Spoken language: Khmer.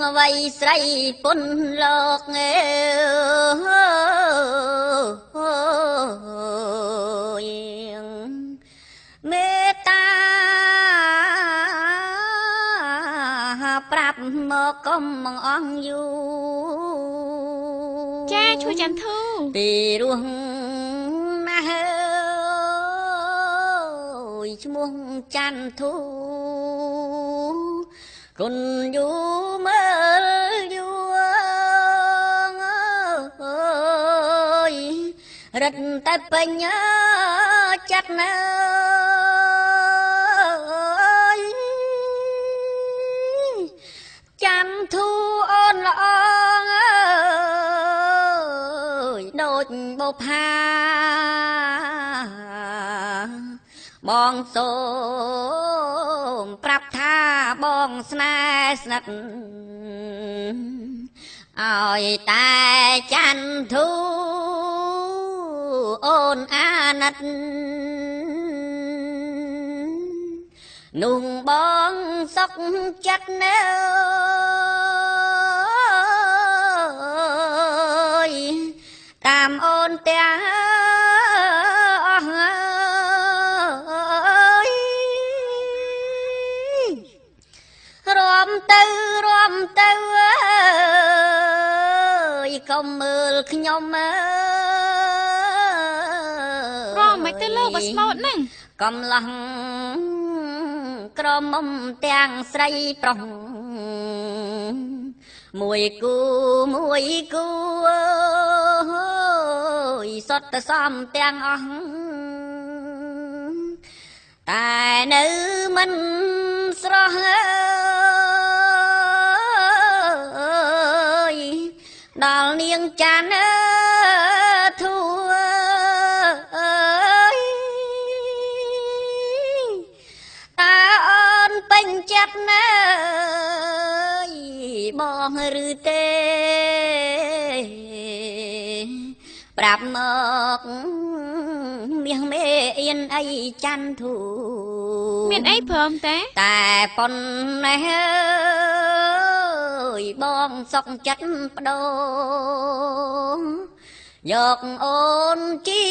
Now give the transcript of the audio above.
អ្វីស្រីពុនលោកមេត្តាប្រាប់មកកុំមកអងយូចាជួយចន្ទធូពីរស់ណាស់ឈ្មោះចន្ទធូគុណយូមើលយូរឹតតែពេញចិត្តណាចន្ទធូអូនល្អដូចបុផាបងសូមប្រាប់ថាបងស្នេហ៍ស្និទ្ធឲ្យតែចន្ទធូអូនអាណិតនោះបងសុខចិត្តណាស់តាមអូនទាំងអស់រំទៅកុំមើលខ្ញុំរំមិនទៅលោកបស្មោតហ្នឹងកំឡោះក្រមុំទាំងស្រីប្រុសមួយគូសុទ្ធតែសំទាំងអស់តែនៅមិនស្រស់ដល់នាងច័ន្ទធូតាអូនពេញចិត្តណាបងឬទេប្រាប់មកមាសមេអៀនអីច័ន្ទធូមានអីព្រមតែប៉ុណ្ណេះបងសុកចិត្តបដូរយកអូនជា